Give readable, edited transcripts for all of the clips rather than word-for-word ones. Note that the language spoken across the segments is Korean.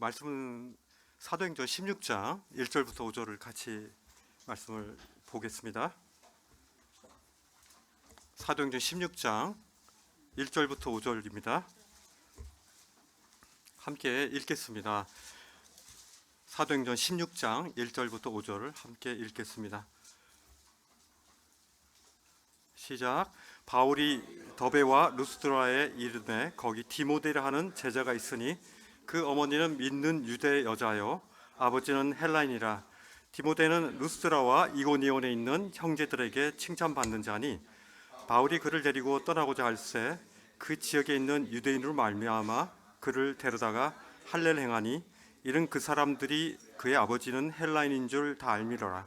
말씀은 사도행전 16장 1절부터 5절을 같이 말씀을 보겠습니다. 사도행전 16장 1절부터 5절입니다. 함께 읽겠습니다. 사도행전 16장 1절부터 5절을 함께 읽겠습니다. 시작. 바울이 더베와 루스드라에 이르되 거기 디모데라 하는 제자가 있으니 그 어머니는 믿는 유대 여자요 아버지는 헬라인이라. 디모데는 루스드라와 이고니온에 있는 형제들에게 칭찬받는 자니 바울이 그를 데리고 떠나고자 할새 그 지역에 있는 유대인으로 말미암아 그를 데려다가 할례를 행하니 이는 그 사람들이 그의 아버지는 헬라인인 줄 다 알미러라.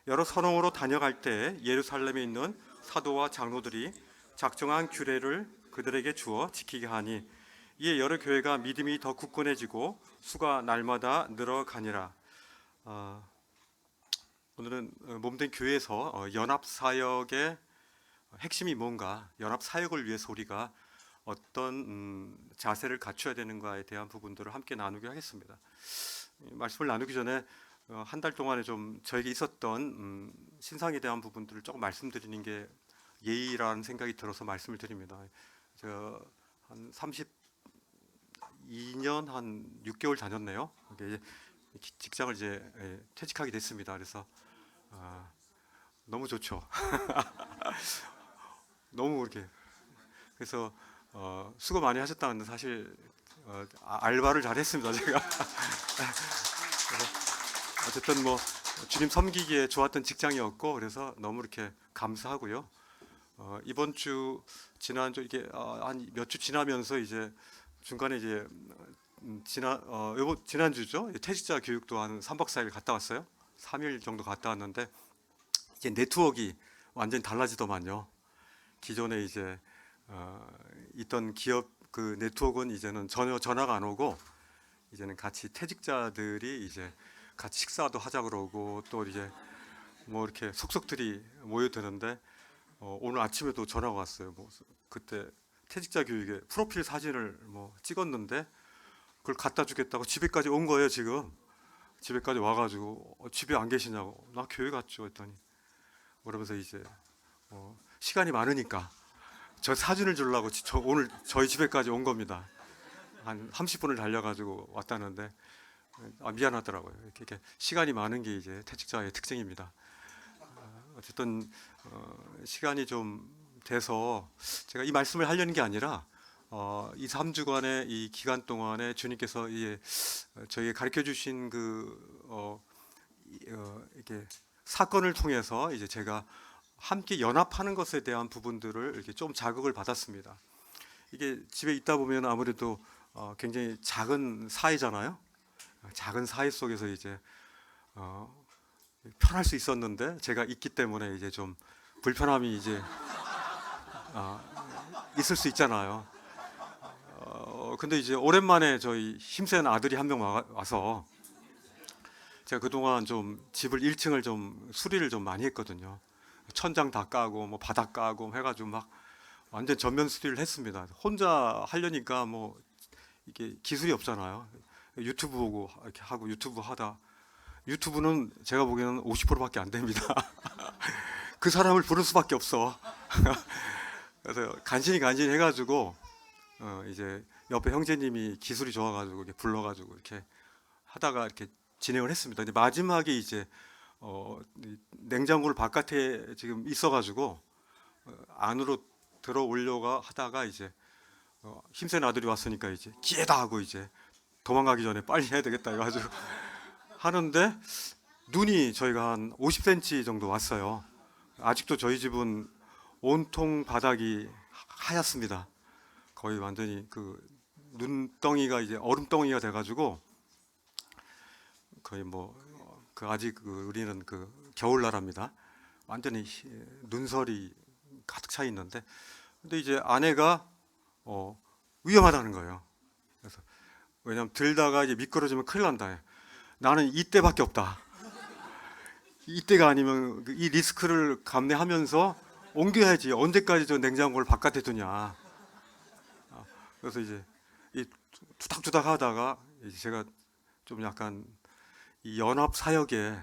여러 선홍으로 다녀갈 때 예루살렘에 있는 사도와 장로들이 작정한 규례를 그들에게 주어 지키게 하니 이에 여러 교회가 믿음이 더 굳건해지고 수가 날마다 늘어가니라. 오늘은 몸된 교회에서 연합사역의 핵심이 뭔가, 연합사역을 위해서 우리가 어떤 자세를 갖춰야 되는가에 대한 부분들을 함께 나누게 하겠습니다. 말씀을 나누기 전에 한 달 동안에 좀 저에게 있었던 신상에 대한 부분들을 조금 말씀드리는 게 예의라는 생각이 들어서 말씀을 드립니다. 제가 한 32년 한 6개월 다녔네요. 이제 직장을 이제 퇴직하게 됐습니다. 그래서 너무 좋죠. 너무 이렇게 그래서 수고 많이 하셨다는데 사실 알바를 잘 했습니다. 제가 어쨌든 뭐 주님 섬기기에 좋았던 직장이었고 그래서 너무 이렇게 감사하고요. 이번 주 지난주 이게 한 몇 주 지나면서 이제 중간에 이제 지난주죠. 퇴직자 교육도 한 3박 4일 갔다 왔어요. 3일 정도 갔다 왔는데 이제 네트워크가 완전히 달라지더만요. 기존에 이제 있던 기업 그 네트워크는 이제는 전혀 전화가 안 오고 이제는 같이 퇴직자들이 이제 같이 식사도 하자 그러고 또 이제 뭐 이렇게 속속들이 모여드는데 오늘 아침에도 전화가 왔어요. 뭐 그때 퇴직자 교육에 프로필 사진을 뭐 찍었는데 그걸 갖다 주겠다고 집에까지 온 거예요. 지금 집에까지 와가지고 집에 안 계시냐고. 나 교회 갔죠 했더니 그러면서 이제 시간이 많으니까 저 사진을 주려고 오늘 저희 집에까지 온 겁니다. 한 30분을 달려가지고 왔다는데 미안하더라고요. 이렇게 시간이 많은 게 이제 퇴직자의 특징입니다. 어쨌든 시간이 좀 돼서 제가 이 말씀을 하려는 게 아니라 이 3주간의 이 기간 동안에 주님께서 이제 저에게 가르쳐 주신 이렇게 사건을 통해서 이제 제가 함께 연합하는 것에 대한 부분들을 이렇게 좀 자극을 받았습니다. 이게 집에 있다 보면 아무래도 굉장히 작은 사회잖아요. 작은 사회 속에서 이제 편할 수 있었는데 제가 있기 때문에 이제 좀 불편함이 이제 있을 수 있잖아요. 근데 이제 오랜만에 저희 힘센 아들이 한 명 와서 제가 그동안 좀 집을 1층을 좀 수리를 좀 많이 했거든요. 천장 다 까고 뭐 바닥 까고 해가지고 막 완전 전면 수리를 했습니다. 혼자 하려니까 뭐 이게 기술이 없잖아요. 유튜브 보고 이렇게 하고 유튜브는 제가 보기에는 50%밖에 안 됩니다. 그 사람을 부를 수밖에 없어. 그래서 간신히 해가지고 이제 옆에 형제님이 기술이 좋아가지고 이렇게 불러가지고 이렇게 하다가 이렇게 진행을 했습니다. 근데 마지막에 이제 냉장고를 바깥에 지금 있어가지고 안으로 들어오려고 하다가 이제 힘센 아들이 왔으니까 이제 기회다 하고 이제 도망가기 전에 빨리 해야 되겠다 해가지고 하는데 눈이 저희가 한 50cm 정도 왔어요. 아직도 저희 집은 온통 바닥이 하얗습니다. 거의 완전히 그 눈덩이가 이제 얼음덩이가 돼가지고 거의 뭐 아직 우리는 겨울나라입니다. 완전히 눈설이 가득 차 있는데 근데 이제 아내가 위험하다는 거예요. 그래서 왜냐면 들다가 이제 미끄러지면 큰일 난다. 나는 이때밖에 없다. 이때가 아니면 이 리스크를 감내하면서 옮겨야지. 언제까지 저 냉장고를 바깥에 두냐. 그래서 이제 이 투닥투닥 하다가 이제 제가 좀 약간 이 연합 사역에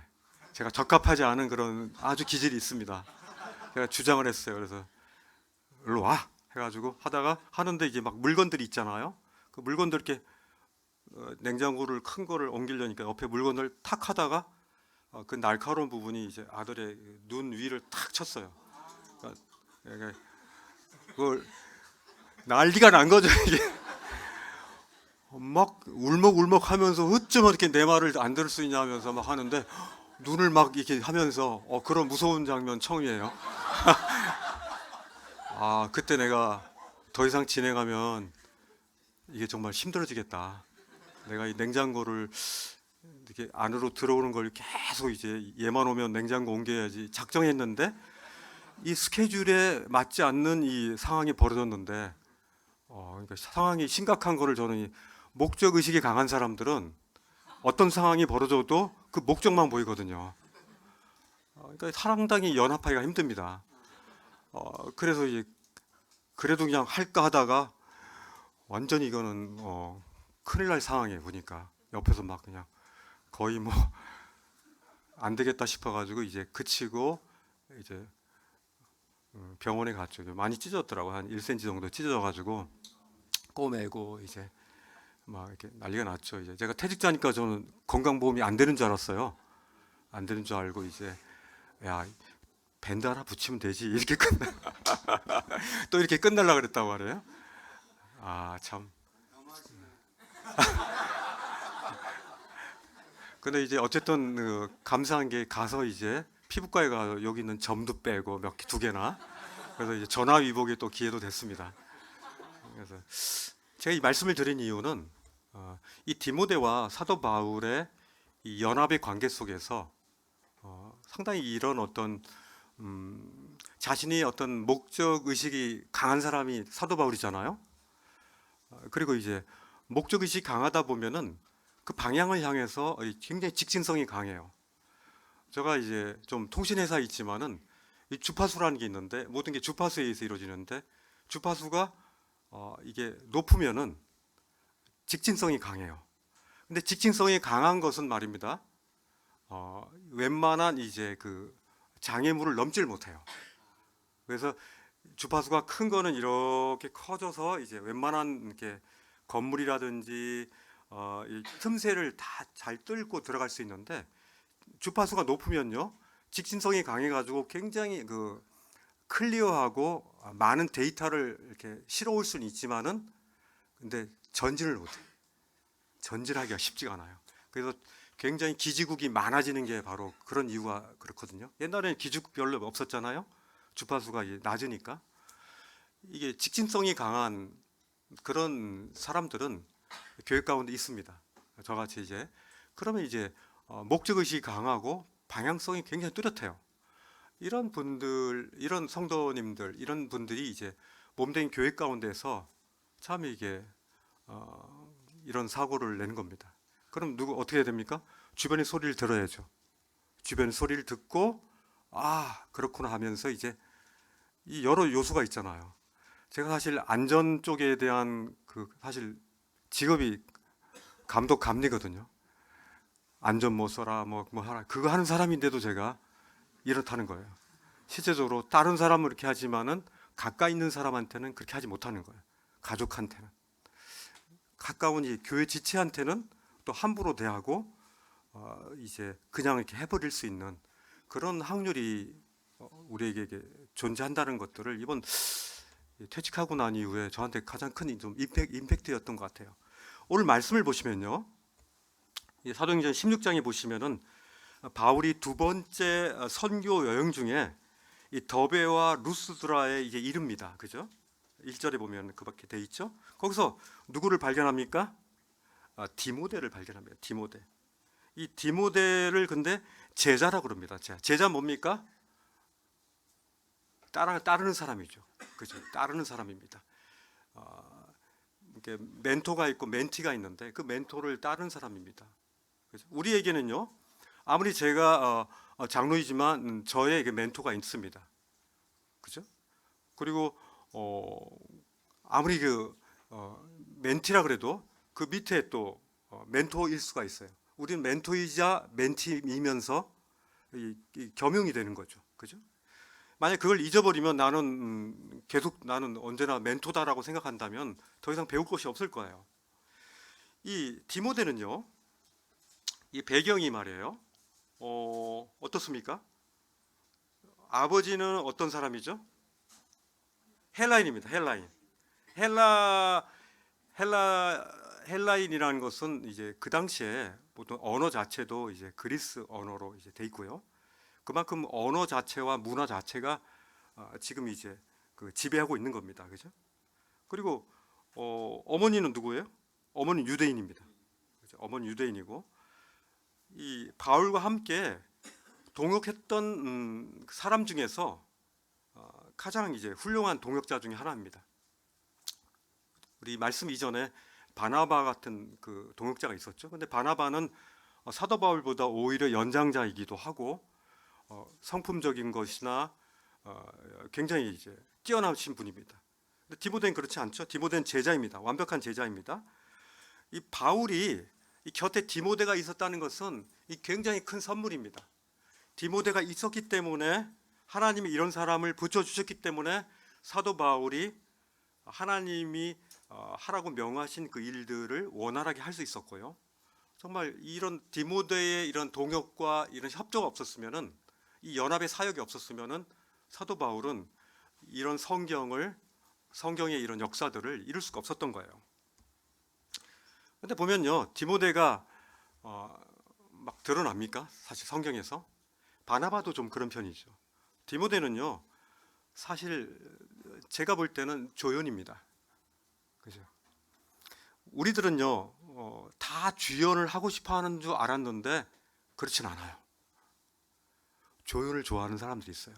제가 적합하지 않은 그런 아주 기질이 있습니다. 제가 주장을 했어요. 그래서 일로 와 해가지고 하다가 하는데 이제 막 물건들이 있잖아요. 그 물건들 이렇게 냉장고를 큰 거를 옮기려니까 옆에 물건을 탁 하다가 그 날카로운 부분이 이제 아들의 눈 위를 탁 쳤어요. 그러니까 그걸 난리가 난 거죠 이게. 막 울먹울먹 하면서 어쩜 이렇게 내 말을 안 들을 수 있냐 하면서 막 하는데 눈을 막 이렇게 하면서 그런 무서운 장면 처음이에요. 아, 그때 내가 더 이상 진행하면 이게 정말 힘들어지겠다. 내가 이 냉장고를 이렇게 안으로 들어오는 걸 계속 이제 얘만 오면 냉장고 옮겨야지 작정했는데 이 스케줄에 맞지 않는 이 상황이 벌어졌는데 그러니까 상황이 심각한 거를 저는 이 목적 의식이 강한 사람들은 어떤 상황이 벌어져도 그 목적만 보이거든요. 그러니까 상당히 연합하기가 힘듭니다. 그래서 이제 그래도 그냥 할까 하다가 완전히 이거는 큰일 날 상황이에요. 보니까 옆에서 막 그냥 거의 뭐 안 되겠다 싶어가지고 이제 그치고 이제 병원에 갔죠. 많이 찢어졌더라고. 한 1cm 정도 찢어져가지고 꼬매고 이제 막 이렇게 난리가 났죠. 이제 제가 퇴직자니까 저는 건강보험이 안 되는 줄 알았어요. 안 되는 줄 알고 이제 야 밴드 하나 붙이면 되지 이렇게 끝나 또 이렇게 끝날라 그랬다고 말해요. 아 참. 근데 이제 어쨌든 감사한 게 가서 이제 피부과에 가서 여기 있는 점도 빼고 몇 개 두 개나 그래서 이제 전화 위복에 또 기회도 됐습니다. 그래서 제가 이 말씀을 드린 이유는 이 디모데와 사도 바울의 이 연합의 관계 속에서 상당히 이런 어떤 자신이 어떤 목적 의식이 강한 사람이 사도 바울이잖아요. 그리고 이제 목적 의식이 강하다 보면은 그 방향을 향해서 굉장히 직진성이 강해요. 제가 이제 좀 통신회사 있지만은 이 주파수라는 게 있는데 모든 게 주파수에 의해서 이루어지는데 주파수가 이게 높으면은 직진성이 강해요. 근데 직진성이 강한 것은 말입니다. 웬만한 이제 그 장애물을 넘질 못해요. 그래서 주파수가 큰 거는 이렇게 커져서 이제 웬만한 이렇게 건물이라든지 이 틈새를 다 잘 뚫고 들어갈 수 있는데 주파수가 높으면요 직진성이 강해가지고 굉장히 그 클리어하고 많은 데이터를 이렇게 실어올 수는 있지만은 근데 전진을 못해. 전진하기가 쉽지가 않아요. 그래서 굉장히 기지국이 많아지는 게 바로 그런 이유가 그렇거든요. 옛날에는 기지국 별로 없었잖아요. 주파수가 이제 낮으니까 이게 직진성이 강한 그런 사람들은 교회 가운데 있습니다. 저같이 이제 그러면 이제 목적 의식이 강하고 방향성이 굉장히 뚜렷해요. 이런 분들, 이런 성도님들, 이런 분들이 이제 몸된 교회 가운데서 참 이게 이런 사고를 내는 겁니다. 그럼 누구 어떻게 해야 됩니까? 주변의 소리를 들어야죠. 주변의 소리를 듣고 그렇구나 하면서 이제 이 여러 요소가 있잖아요. 제가 사실 안전 쪽에 대한 그 사실 직업이 감독 감리거든요. 안전 뭐 써라 뭐 하라 그거 하는 사람인데도 제가 이렇다는 거예요. 실제적으로 다른 사람은 이렇게 하지만은 가까이 있는 사람한테는 그렇게 하지 못하는 거예요. 가족한테는 가까운 이 교회 지체한테는 또 함부로 대하고 이제 그냥 이렇게 해버릴 수 있는 그런 확률이 우리에게 존재한다는 것들을 이번 퇴직하고 난 이후에 저한테 가장 큰 좀 임팩트였던 것 같아요. 오늘 말씀을 보시면요, 사도행전 16장에 보시면은 바울이 두 번째 선교 여행 중에 이 더베와 루스드라에 이제 이릅니다. 그죠? 1절에 보면 그밖에 돼 있죠. 거기서 누구를 발견합니까? 디모데를 발견합니다. 디모데. 이 디모데를 근데 제자라 그럽니다. 제자 뭡니까? 따르는 사람이죠. 그죠? 따르는 사람입니다. 이렇게 멘토가 있고 멘티가 있는데 그 멘토를 따르는 사람입니다. 그죠? 우리에게는요, 아무리 제가 장로이지만 저의 그 멘토가 있습니다. 그죠? 그리고 아무리 그 멘티라 그래도 그 밑에 또 멘토일 수가 있어요. 우리는 멘토이자 멘티이면서 이 겸용이 되는 거죠. 그죠? 만약 그걸 잊어버리면 나는 계속 나는 언제나 멘토다라고 생각한다면 더 이상 배울 것이 없을 거예요. 이 디모데는요, 이 배경이 말이에요. 어떻습니까? 아버지는 어떤 사람이죠? 헬라인입니다. 헬라인. 헬라 헬라인이라는 것은 이제 그 당시에 보통 언어 자체도 이제 그리스 언어로 이제 돼 있고요. 그만큼 언어 자체와 문화 자체가 지금 이제 그 지배하고 있는 겁니다. 그죠? 그리고 어머니는 누구예요? 어머니는 유대인입니다. 그죠? 어머니 유대인이고 이 바울과 함께 동역했던 사람 중에서 가장 이제 훌륭한 동역자 중에 하나입니다. 우리 말씀 이전에 바나바 같은 그 동역자가 있었죠. 근데 바나바는 사도 바울보다 오히려 연장자이기도 하고 성품적인 것이나 굉장히 이제 뛰어나신 분입니다. 근데 디모데는 그렇지 않죠. 디모데는 제자입니다. 완벽한 제자입니다. 이 바울이 이 곁에 디모데가 있었다는 것은 이 굉장히 큰 선물입니다. 디모데가 있었기 때문에 하나님이 이런 사람을 붙여주셨기 때문에 사도 바울이 하나님이 하라고 명하신 그 일들을 원활하게 할 수 있었고요. 정말 이런 디모데의 이런 동역과 이런 협조가 없었으면은 이 연합의 사역이 없었으면은 사도 바울은 이런 성경의 이런 역사들을 이룰 수가 없었던 거예요. 근데 보면요, 디모데가 막 드러납니까? 사실 성경에서 바나바도 좀 그런 편이죠. 디모데는요, 사실 제가 볼 때는 조연입니다. 그죠? 우리들은요, 다 주연을 하고 싶어하는 줄 알았는데 그렇진 않아요. 조연을 좋아하는 사람들이 있어요.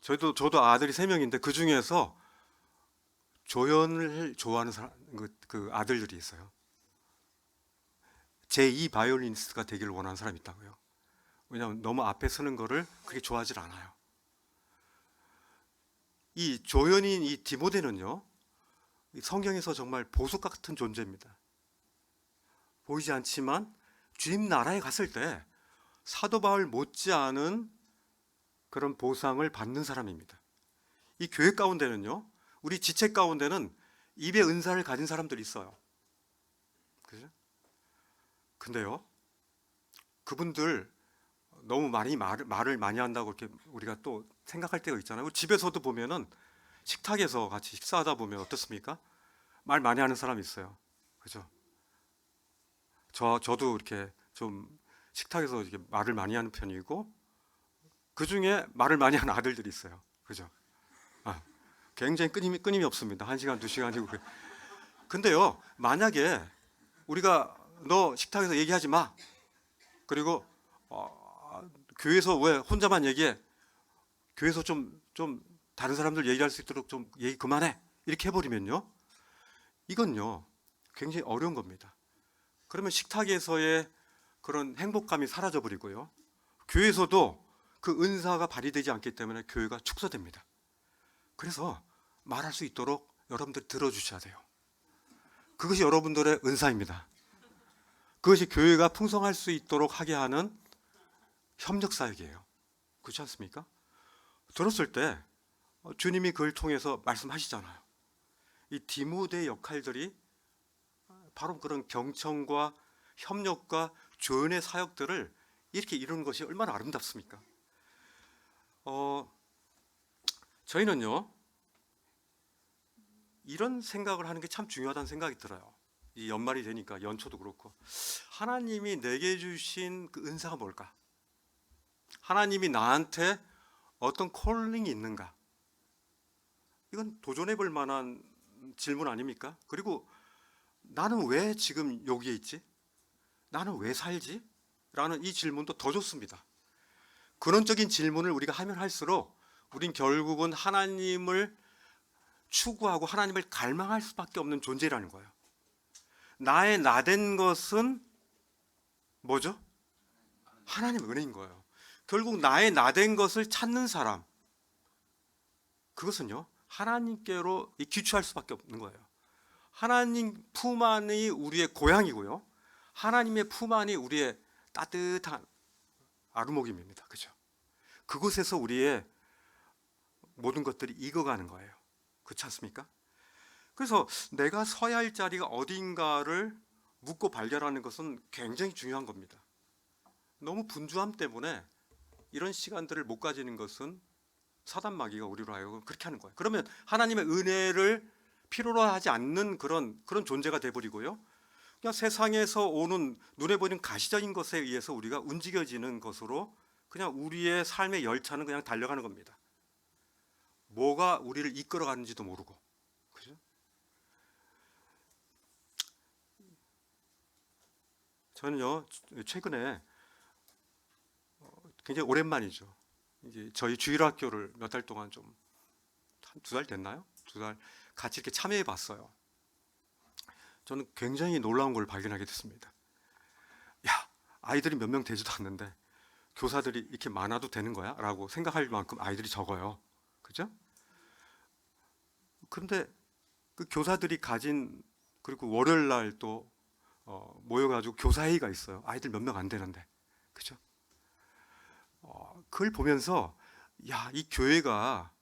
저도 아들이 3명인데 그 중에서 조연을 좋아하는 그 아들들이 있어요. 제2 바이올리니스트가 되기를 원하는 사람이 있다고요. 왜냐하면 너무 앞에 서는 거를 그렇게 좋아하질 않아요. 이 조연인 이 디모데는요, 성경에서 정말 보석 같은 존재입니다. 보이지 않지만 주님 나라에 갔을 때 사도 바울 못지않은 그런 보상을 받는 사람입니다. 이 교회 가운데는요, 우리 지체 가운데는 입의 은사를 가진 사람들이 있어요. 그죠? 근데요, 그분들 너무 많이 말을 많이 한다고 이렇게 우리가 또 생각할 때가 있잖아요. 집에서도 보면은 식탁에서 같이 식사하다 보면 어떻습니까? 말 많이 하는 사람이 있어요. 그죠? 저도 이렇게 좀 식탁에서 이렇게 말을 많이 하는 편이고, 그 중에 말을 많이 하는 아들들이 있어요. 그죠? 굉장히 끊임이 없습니다. 1시간, 2시간이고. 근데요, 만약에 우리가 너 식탁에서 얘기하지 마. 그리고 교회에서 왜 혼자만 얘기해? 교회에서 좀 다른 사람들 얘기할 수 있도록 좀 얘기 그만해. 이렇게 해버리면요, 이건요 굉장히 어려운 겁니다. 그러면 식탁에서의 그런 행복감이 사라져 버리고요, 교회에서도 그 은사가 발휘되지 않기 때문에 교회가 축소됩니다. 그래서 말할 수 있도록 여러분들 들어주셔야 돼요. 그것이 여러분들의 은사입니다. 그것이 교회가 풍성할 수 있도록 하게 하는 협력 사역이에요. 그렇지 않습니까? 들었을 때 주님이 그걸 통해서 말씀하시잖아요. 이 디모데의 역할들이 바로 그런 경청과 협력과 조언의 사역들을 이렇게 이루는 것이 얼마나 아름답습니까? 저희는요, 이런 생각을 하는 게 참 중요하다는 생각이 들어요. 이 연말이 되니까 연초도 그렇고, 하나님이 내게 주신 그 은사가 뭘까? 하나님이 나한테 어떤 콜링이 있는가? 이건 도전해 볼 만한 질문 아닙니까? 그리고 나는 왜 지금 여기에 있지? 나는 왜 살지? 라는 이 질문도 더 좋습니다. 근원적인 질문을 우리가 하면 할수록 우린 결국은 하나님을 추구하고 하나님을 갈망할 수밖에 없는 존재라는 거예요. 나의 나된 것은 뭐죠? 하나님의 은혜인 거예요. 결국 나의 나된 것을 찾는 사람, 그것은요 하나님께로 기초할 수밖에 없는 거예요. 하나님 품 안이 우리의 고향이고요, 하나님의 품 안이 우리의 따뜻한 아루목임입니다. 그죠? 그곳에서 우리의 모든 것들이 익어가는 거예요. 그렇지 않습니까? 그래서 내가 서야 할 자리가 어딘가를 묻고 발견하는 것은 굉장히 중요한 겁니다. 너무 분주함 때문에 이런 시간들을 못 가지는 것은 사단 마귀가 우리로 하여금 그렇게 하는 거예요. 그러면 하나님의 은혜를 필요로 하지 않는 그런 존재가 돼버리고요. 그냥 세상에서 오는 눈에 보이는 가시적인 것에 의해서 우리가 움직여지는 것으로 그냥 우리의 삶의 열차는 그냥 달려가는 겁니다. 뭐가 우리를 이끌어가는지도 모르고, 그죠? 저는요 최근에 굉장히 오랜만이죠. 이제 저희 주일학교를 몇 달 동안 좀 한 2달 됐나요? 2달 같이 이렇게 참여해 봤어요. 저는 굉장히 놀라운 걸 발견하게 됐습니다. 야, 아이들이 몇 명 되지도 않는데 교사들이 이렇게 많아도 되는 거야? 라고 생각할 만큼 아이들이 적어요. 그죠? 그런데 그 교사들이 가진, 그리고 월요일 날 또 모여가지고 교사회의가 있어요. 아이들 몇 명 안 되는데. 그죠? 그걸 보면서 야, 이 교회가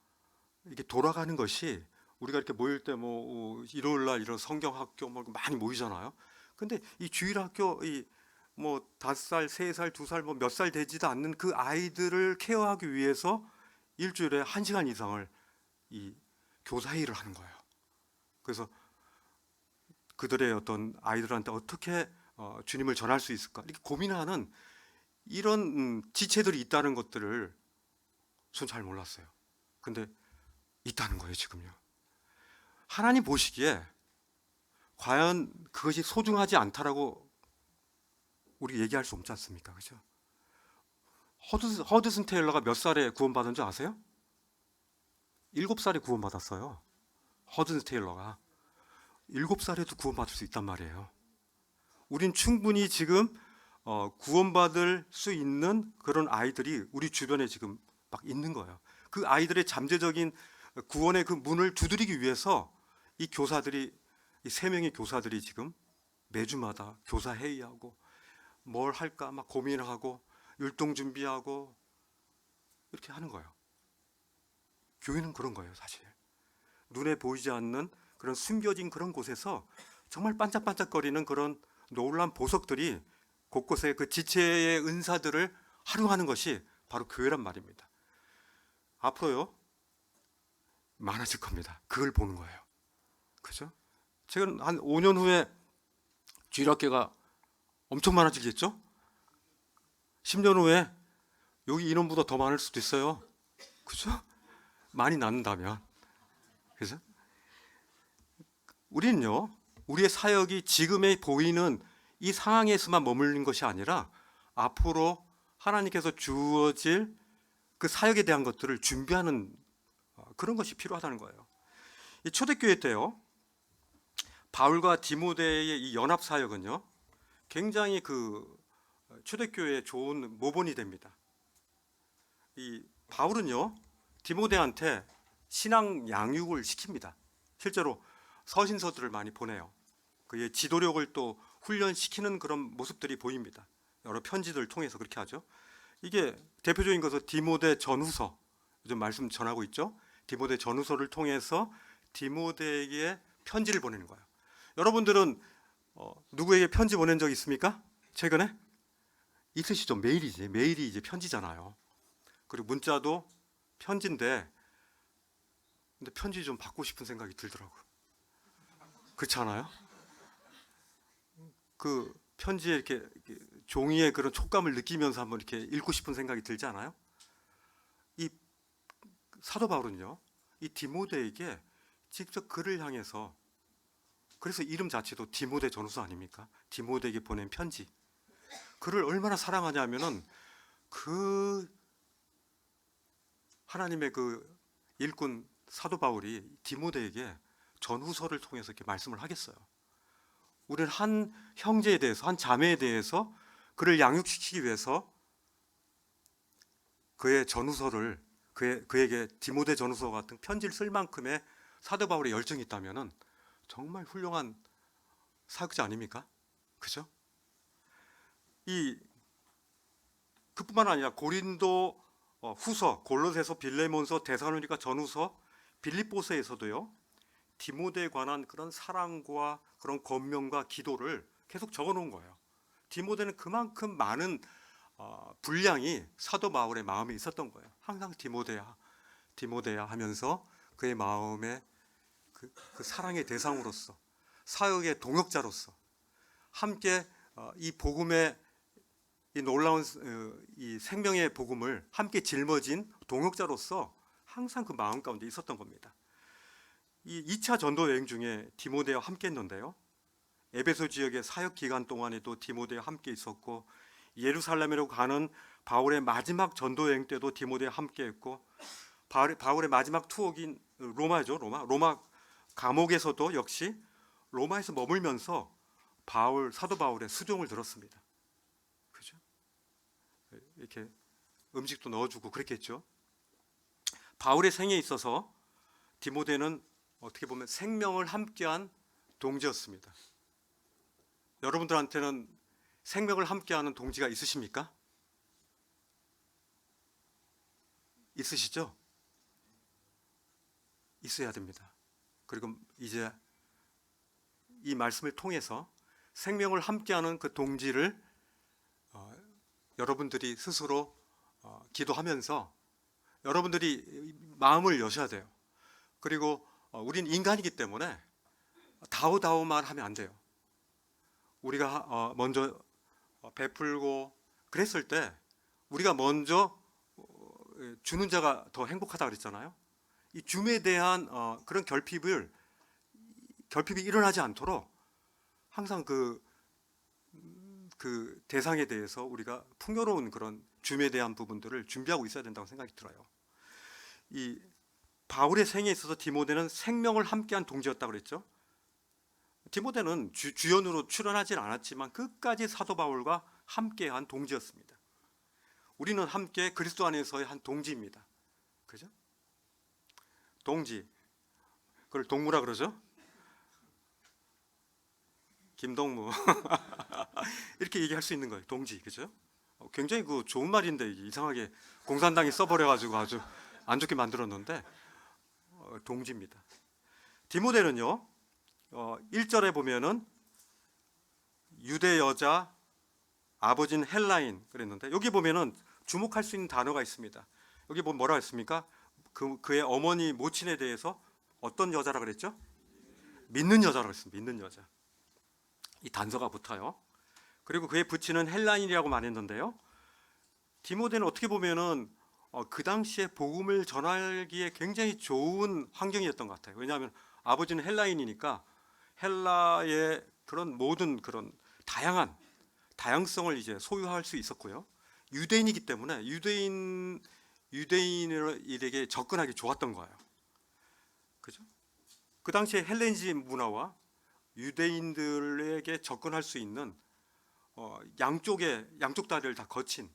이렇게 돌아가는 것이, 우리가 이렇게 모일 때 뭐 일요일 날 이런 성경학교 뭐 많이 모이잖아요. 근데 이 주일학교 이 뭐 5살, 3살, 2살 뭐 몇 살 되지도 않는 그 아이들을 케어하기 위해서 일주일에 1시간 이상을 이 교사회의를 하는 거예요. 그래서 그들의 어떤 아이들한테 어떻게 주님을 전할 수 있을까 이렇게 고민하는 이런 지체들이 있다는 것들을 전 잘 몰랐어요. 근데 있다는 거예요, 지금요. 하나님 보시기에 과연 그것이 소중하지 않다라고 우리 얘기할 수 없지 않습니까? 그죠? 허드슨 테일러가 몇 살에 구원받은 줄 아세요? 7살에 구원받았어요. 허드슨 테일러가 7살에도 구원받을 수 있단 말이에요. 우린 충분히 지금 구원받을 수 있는 그런 아이들이 우리 주변에 지금 막 있는 거예요. 그 아이들의 잠재적인 구원의 그 문을 두드리기 위해서 이 교사들이, 이 3명의 교사들이 지금 매주마다 교사 회의하고 뭘 할까 막 고민하고 율동 준비하고 이렇게 하는 거예요. 교회는 그런 거예요, 사실. 눈에 보이지 않는 그런 숨겨진 그런 곳에서 정말 반짝반짝거리는 그런 놀라운 보석들이 곳곳에 그 지체의 은사들을 활용하는 것이 바로 교회란 말입니다. 앞으로요 많아질 겁니다. 그걸 보는 거예요. 그죠? 최근 한 5년 후에 주일학교가 엄청 많아지겠죠? 10년 후에 여기 인원보다 더 많을 수도 있어요. 그죠? 많이 낳는다면. 그죠? 우리는요, 우리의 사역이 지금에 보이는 이 상황에서만 머무는 것이 아니라 앞으로 하나님께서 주어질 그 사역에 대한 것들을 준비하는 그런 것이 필요하다는 거예요. 이 초대교회 때요, 바울과 디모데의 이 연합 사역은요, 굉장히 그 초대교회에 좋은 모본이 됩니다. 이 바울은요, 디모데한테 신앙 양육을 시킵니다. 실제로 서신서들을 많이 보내요. 그의 지도력을 또 훈련시키는 그런 모습들이 보입니다. 여러 편지들을 통해서 그렇게 하죠. 이게 대표적인 것은 디모데 전후서, 요즘 말씀 전하고 있죠. 디모데 전후서를 통해서 디모데에게 편지를 보내는 거예요. 여러분들은 누구에게 편지 보낸 적 있습니까? 최근에? 있으시죠? 메일이지. 메일이 이제 편지잖아요. 그리고 문자도 편지인데, 근데 편지 좀 받고 싶은 생각이 들더라고요. 그렇지 않아요? 그 편지에 이렇게 종이의 그런 촉감을 느끼면서 한번 이렇게 읽고 싶은 생각이 들지 않아요? 이 사도 바울은요, 이 디모데에게 직접 그를 향해서, 그래서 이름 자체도 디모데 전후서 아닙니까? 디모데에게 보낸 편지. 그를 얼마나 사랑하냐면은 그 하나님의 그 일꾼 사도 바울이 디모데에게 전후서를 통해서 이렇게 말씀을 하겠어요. 우리는 한 형제에 대해서, 한 자매에 대해서 그를 양육시키기 위해서 그의 전후서를, 그에게 디모데 전후서 같은 편지를 쓸 만큼의 사도 바울의 열정이 있다면은 정말 훌륭한 사역자 아닙니까? 그죠? 이 그뿐만 아니라 고린도 후서, 골로새서, 빌레몬서, 데살로니가 전후서, 빌립보서에서도요. 디모데에 관한 그런 사랑과 그런 권면과 기도를 계속 적어놓은 거예요. 디모데는 그만큼 많은 분량이 사도 바울의 마음에 있었던 거예요. 항상 디모데야 하면서 그의 마음에 그 사랑의 대상으로서, 사역의 동역자로서 함께 이 복음의 이 놀라운 이 생명의 복음을 함께 짊어진 동역자로서 항상 그 마음 가운데 있었던 겁니다. 이 2차 전도 여행 중에 디모데와 함께 했는데요. 에베소 지역의 사역 기간 동안에도 디모데와 함께 있었고, 예루살렘으로 가는 바울의 마지막 전도 여행 때도 디모데와 함께 했고, 바울의 마지막 투어인 로마죠. 로마 감옥에서도 역시 로마에서 머물면서 사도 바울의 수종을 들었습니다. 그죠? 이렇게 음식도 넣어주고 그랬겠죠. 바울의 생에 있어서 디모데는 어떻게 보면 생명을 함께한 동지였습니다. 여러분들한테는 생명을 함께하는 동지가 있으십니까? 있으시죠? 있어야 됩니다. 그리고 이제 이 말씀을 통해서 생명을 함께하는 그 동지를 여러분들이 스스로 기도하면서 여러분들이 마음을 여셔야 돼요. 그리고 우린 인간이기 때문에 다오다오만 하면 안 돼요. 우리가 먼저 베풀고 그랬을 때 우리가 먼저 주는 자가 더 행복하다 그랬잖아요. 이 줌에 대한 그런 결핍이 일어나지 않도록 항상 그 대상에 대해서 우리가 풍요로운 그런 줌에 대한 부분들을 준비하고 있어야 된다고 생각이 들어요. 이 바울의 생에 있어서 디모데는 생명을 함께한 동지였다고 그랬죠. 디모데는 주연으로 출연하진 않았지만 끝까지 사도 바울과 함께한 동지였습니다. 우리는 함께 그리스도 안에서의 한 동지입니다. 그죠? 동지. 그걸 동무라 그러죠? 김동무. 이렇게 얘기할 수 있는 거예요. 동지. 그죠? 굉장히 그 좋은 말인데 이상하게 공산당이 써버려가지고 아주 안 좋게 만들었는데 동지입니다. 디모데는요. 1절에 보면은 유대 여자, 아버지는 헬라인 그랬는데 여기 보면은 주목할 수 있는 단어가 있습니다. 여기 보면 뭐라고 했습니까? 그의 어머니 모친에 대해서 어떤 여자라 그랬죠? 믿는 여자라고 했습니다. 믿는 여자. 이 단서가 붙어요. 그리고 그의 부친은 헬라인이라고 말했는데요. 디모데는 어떻게 보면은 그 당시에 복음을 전하기에 굉장히 좋은 환경이었던 것 같아요. 왜냐하면 아버지는 헬라인이니까 헬라의 그런 모든 그런 다양성을 이제 소유할 수 있었고요. 유대인이기 때문에 유대인에게 접근하기 좋았던 거예요. 그죠? 그 당시에 헬레니즘 문화와 유대인들에게 접근할 수 있는 양쪽 다리를 다 거친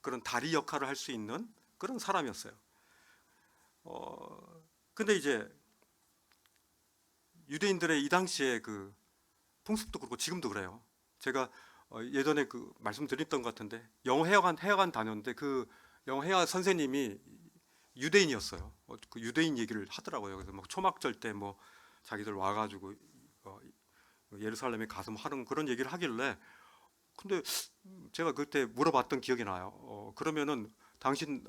그런 다리 역할을 할 수 있는 그런 사람이었어요. 근데 이제 유대인들의 이 당시에 그 풍습도 그렇고 지금도 그래요. 제가 예전에 그 말씀드렸던 것 같은데 영어 회화관 다녔는데 그 영어 회화 선생님이 유대인이었어요. 그 유대인 얘기를 하더라고요. 그래서 막 초막절 때 뭐 자기들 와가지고 예루살렘에 가서 뭐 하는 그런 얘기를 하길래 근데 제가 그때 물어봤던 기억이 나요. 그러면은 당신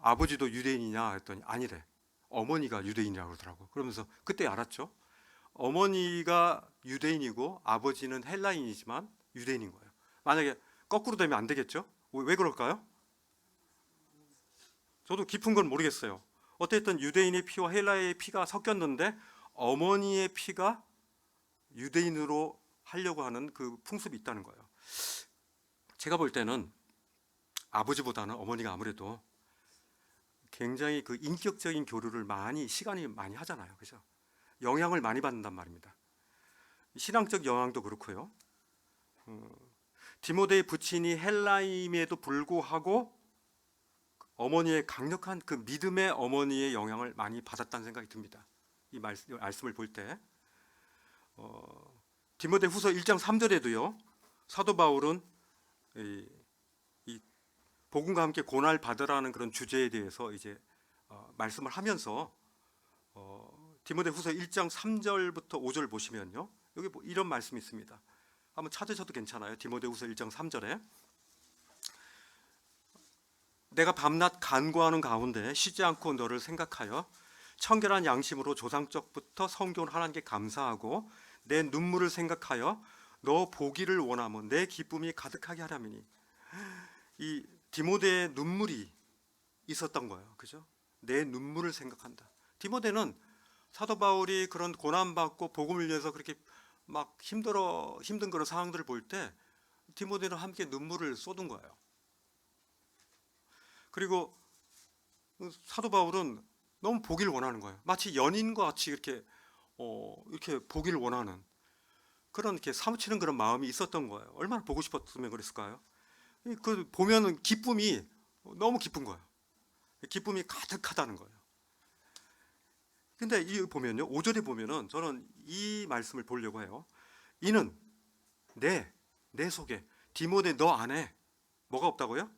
아버지도 유대인이냐 했더니 아니래. 어머니가 유대인이라고 그러더라고. 그러면서 그때 알았죠. 어머니가 유대인이고 아버지는 헬라인이지만 유대인인 거예요. 만약에 거꾸로 되면 안 되겠죠? 왜 그럴까요? 저도 깊은 건 모르겠어요. 어쨌든 유대인의 피와 헬라의 피가 섞였는데 어머니의 피가 유대인으로 하려고 하는 그 풍습이 있다는 거예요. 제가 볼 때는 아버지보다는 어머니가 아무래도 굉장히 그 인격적인 교류를 시간이 많이 하잖아요. 그죠? 영향을 많이 받는단 말입니다. 신앙적 영향도 그렇고요. 디모데의 부친이 헬라임에도 불구하고 어머니의 강력한 그 믿음의 어머니의 영향을 많이 받았다는 생각이 듭니다. 이 말씀을 볼 때 디모데 후서 1장 3절에도요 사도 바울은 이 복음과 함께 고난을 받으라는 그런 주제에 대해서 이제 말씀을 하면서 디모데후서 1장 3절부터 5절 보시면요, 여기 이런 말씀이 있습니다. 한번 찾으셔도 괜찮아요. 디모데후서 1장 3절에 내가 밤낮 간구하는 가운데 쉬지 않고 너를 생각하여 청결한 양심으로 조상적부터 성교온 하나님께 감사하고 내 눈물을 생각하여 너 보기를 원하면 내 기쁨이 가득하게 하라미니. 이 디모데의 눈물이 있었던 거예요. 그죠? 내 눈물을 생각한다. 디모데는 사도 바울이 그런 고난받고 복음을 위해서 그렇게 막 힘든 그런 상황들을 볼 때 디모데는 함께 눈물을 쏟은 거예요. 그리고 사도 바울은 너무 보기를 원하는 거예요. 마치 연인과 같이 이렇게 보기를 원하는 그런, 이렇게 사무치는 그런 마음이 있었던 거예요. 얼마나 보고 싶었으면 그랬을까요? 그 보면은 기쁨이 너무 기쁜 거예요. 기쁨이 가득하다는 거예요. 근데 이 보면요, 5절에 보면은 저는 이 말씀을 보려고 해요. 이는 내 속에, 디모데 너 안에 뭐가 없다고요?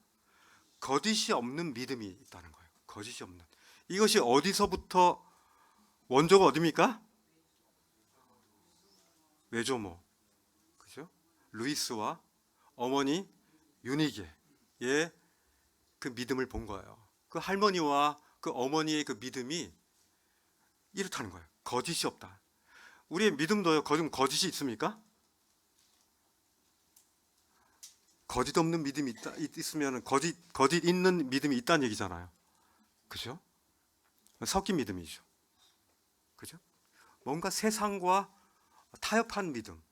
거짓이 없는 믿음이 있다는 거예요. 거짓이 없는. 이것이 어디서부터 원조가 어디입니까? 외조모, 그죠? 루이스와 어머니 유니게의 그 믿음을 본 거예요. 그 할머니와 그 어머니의 그 믿음이 이렇다는 거예요. 거짓이 없다. 우리의 믿음도요, 거짓이 있습니까? 거짓 없는 믿음이 있으면 거짓 있는 믿음이 있다는 얘기잖아요. 그죠? 섞인 믿음이죠. 그죠? 뭔가 세상과 타협한 믿음.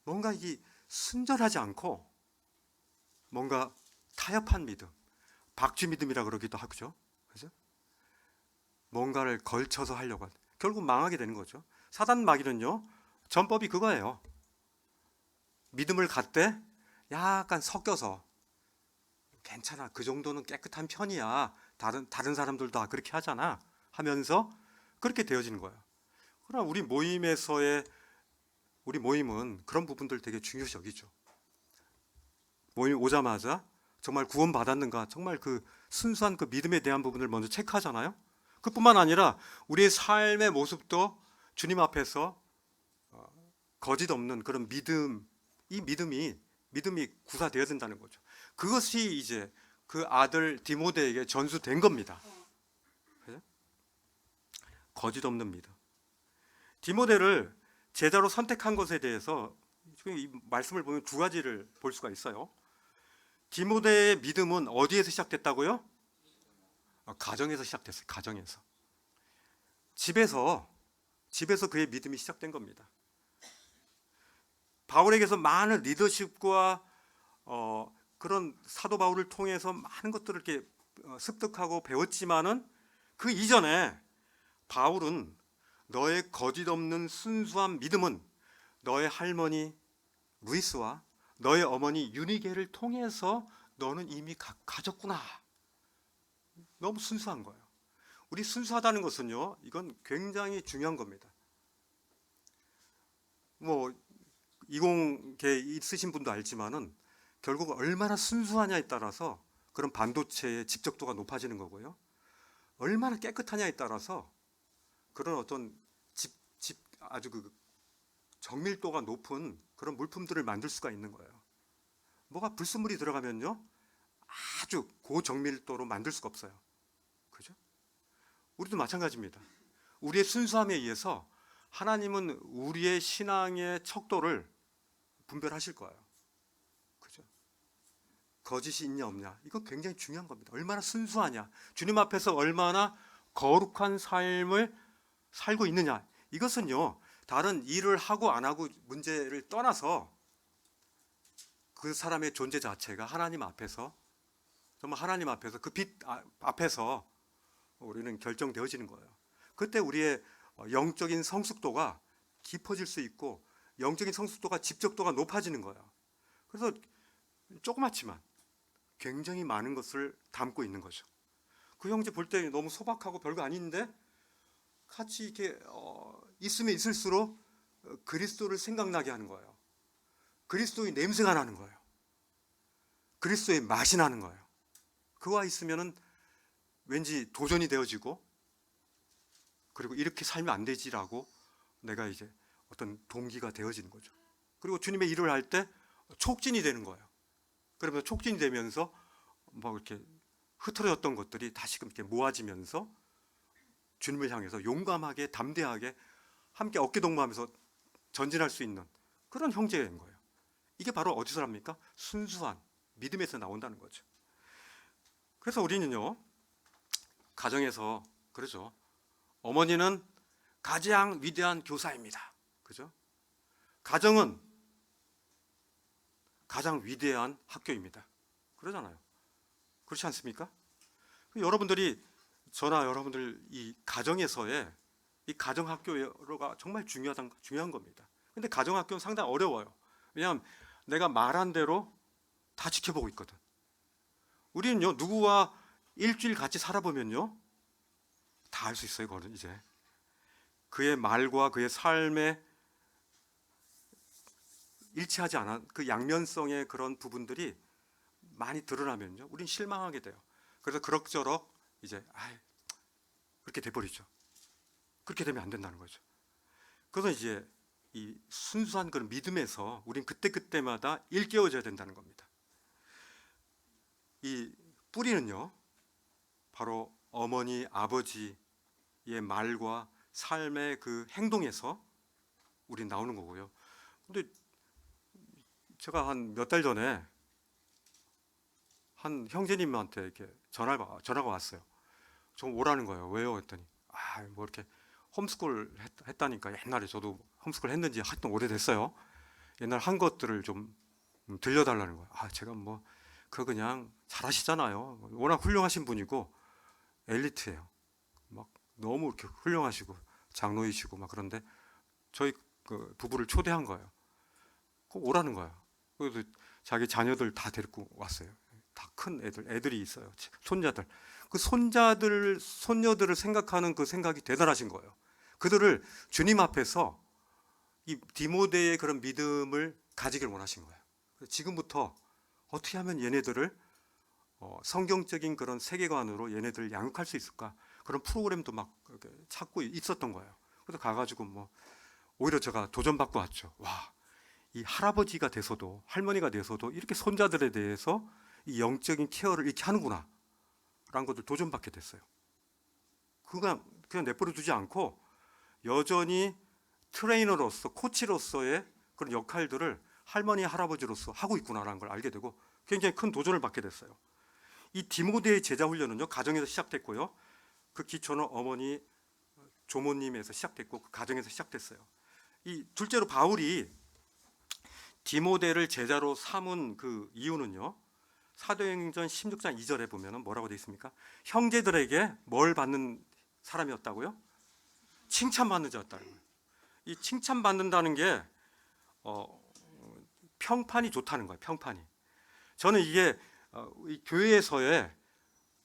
뭔가 이게 순전하지 않고 뭔가 타협한 믿음. 박쥐 믿음이라 그러기도 하죠. 그죠? 뭔가를 걸쳐서 하려고 하는. 결국 망하게 되는 거죠. 사단 마귀는요, 전법이 그거예요. 믿음을 갖되 약간 섞여서 괜찮아, 그 정도는 깨끗한 편이야, 다른 사람들도 다 그렇게 하잖아 하면서 그렇게 되어지는 거예요. 그러나 우리 모임은 그런 부분들 되게 중요시 여기죠. 모임 오자마자 정말 구원 받았는가, 정말 그 순수한 그 믿음에 대한 부분을 먼저 체크하잖아요. 그뿐만 아니라 우리의 삶의 모습도 주님 앞에서 거짓 없는 그런 믿음, 이 믿음이 구사되어야 된다는 거죠. 그것이 이제 그 아들 디모데에게 전수된 겁니다. 그죠? 거짓 없는 믿음. 디모데를 제자로 선택한 것에 대해서 이 말씀을 보면 두 가지를 볼 수가 있어요. 디모데의 믿음은 어디에서 시작됐다고요? 가정에서 시작됐어요. 가정에서. 집에서 그의 믿음이 시작된 겁니다. 바울에게서 많은 리더십과 그런 사도 바울을 통해서 많은 것들을 이렇게 습득하고 배웠지만은 그 이전에 바울은 너의 거짓 없는 순수한 믿음은 너의 할머니 루이스와 너의 어머니 유니게를 통해서 너는 이미 가졌구나. 너무 순수한 거예요. 우리 순수하다는 것은요, 이건 굉장히 중요한 겁니다. 뭐 이공계 있으신 분도 알지만은 결국 얼마나 순수하냐에 따라서 그런 반도체의 집적도가 높아지는 거고요. 얼마나 깨끗하냐에 따라서 그런 어떤 아주 그 정밀도가 높은 그런 물품들을 만들 수가 있는 거예요. 뭐가 불순물이 들어가면요, 아주 고정밀도로 만들 수가 없어요. 그죠? 우리도 마찬가지입니다. 우리의 순수함에 의해서 하나님은 우리의 신앙의 척도를 분별하실 거예요. 그죠? 거짓이 있냐 없냐, 이거 굉장히 중요한 겁니다. 얼마나 순수하냐, 주님 앞에서 얼마나 거룩한 삶을 살고 있느냐, 이것은요, 다른 일을 하고 안 하고 문제를 떠나서 그 사람의 존재 자체가 하나님 앞에서, 정말 하나님 앞에서 그 빛 앞에서 우리는 결정되어지는 거예요. 그때 우리의 영적인 성숙도가 깊어질 수 있고 영적인 성숙도가 집적도가 높아지는 거예요. 그래서 조그맣지만 굉장히 많은 것을 담고 있는 거죠. 그 형제 볼 때 너무 소박하고 별거 아닌데 같이 이렇게 있으면 있을수록 그리스도를 생각나게 하는 거예요. 그리스도의 냄새가 나는 거예요. 그리스도의 맛이 나는 거예요. 그와 있으면은 왠지 도전이 되어지고, 그리고 이렇게 살면 안 되지라고 내가 이제 어떤 동기가 되어지는 거죠. 그리고 주님의 일을 할 때 촉진이 되는 거예요. 그러면서 촉진이 되면서 막 이렇게 흐트러졌던 것들이 다시금 이렇게 모아지면서 주님을 향해서 용감하게 담대하게 함께 어깨동무하면서 전진할 수 있는 그런 형제인 거예요. 이게 바로 어디서 납니까? 순수한 믿음에서 나온다는 거죠. 그래서 우리는요, 가정에서 그러죠. 어머니는 가장 위대한 교사입니다. 그죠? 가정은 가장 위대한 학교입니다. 그러잖아요. 그렇지 않습니까? 여러분들이, 저나 여러분들 이 가정에서의 이 가정학교가 정말 중요한 겁니다. 근데 가정학교는 상당히 어려워요. 왜냐하면 내가 말한 대로 다 지켜보고 있거든. 우리는요, 누구와 일주일 같이 살아보면요, 다 알 수 있어요. 그거는 이제 그의 말과 그의 삶에 일치하지 않은 그 양면성의 그런 부분들이 많이 드러나면요, 우린 실망하게 돼요. 그래서 그럭저럭 이제 그렇게 돼버리죠. 그렇게 되면 안 된다는 거죠. 그래서 이제 이 순수한 그런 믿음에서 우린 그때그때마다 일깨워져야 된다는 겁니다. 이 뿌리는요, 바로 어머니, 아버지의 말과 삶의 그 행동에서 우린 나오는 거고요. 근데 제가 한 몇 달 전에 한 형제님한테 이렇게 전화가 왔어요. 좀 오라는 거예요. 왜요? 했더니 뭐 이렇게 홈스쿨 했다니까. 옛날에 저도 홈스쿨 했는지 하여튼 오래됐어요. 옛날 한 것들을 좀 들려달라는 거예요. 제가 뭐 그거 그냥 잘하시잖아요. 워낙 훌륭하신 분이고 엘리트예요. 막 너무 이렇게 훌륭하시고 장로이시고 막. 그런데 저희 그 부부를 초대한 거예요. 꼭 오라는 거예요. 그래서 자기 자녀들 다 데리고 왔어요. 다 큰 애들이 있어요. 손자들. 그 손녀들을 생각하는 그 생각이 대단하신 거예요. 그들을 주님 앞에서 이 디모데의 그런 믿음을 가지길 원하신 거예요. 지금부터 어떻게 하면 얘네들을 성경적인 그런 세계관으로 얘네들을 양육할 수 있을까? 그런 프로그램도 막 찾고 있었던 거예요. 그래서 가가지고 뭐 오히려 제가 도전받고 왔죠. 와, 이 할아버지가 돼서도, 할머니가 돼서도 이렇게 손자들에 대해서 이 영적인 케어를 이렇게 하는구나 라는 것을 도전받게 됐어요. 그냥 내버려 두지 않고 여전히 트레이너로서, 코치로서의 그런 역할들을 할머니, 할아버지로서 하고 있구나라는 걸 알게 되고 굉장히 큰 도전을 받게 됐어요. 이 디모데의 제자 훈련은요, 가정에서 시작됐고요. 그 기초는 어머니, 조모님에서 시작됐고 그 가정에서 시작됐어요. 이 둘째로 바울이 디모데를 제자로 삼은 그 이유는요, 사도행전 16장 2절에 보면 뭐라고 되어 있습니까? 형제들에게 뭘 받는 사람이었다고요? 칭찬받는 자였다는 거예요. 이 칭찬받는다는 게 평판이 좋다는 거예요. 평판이. 저는 이게 이 교회에서의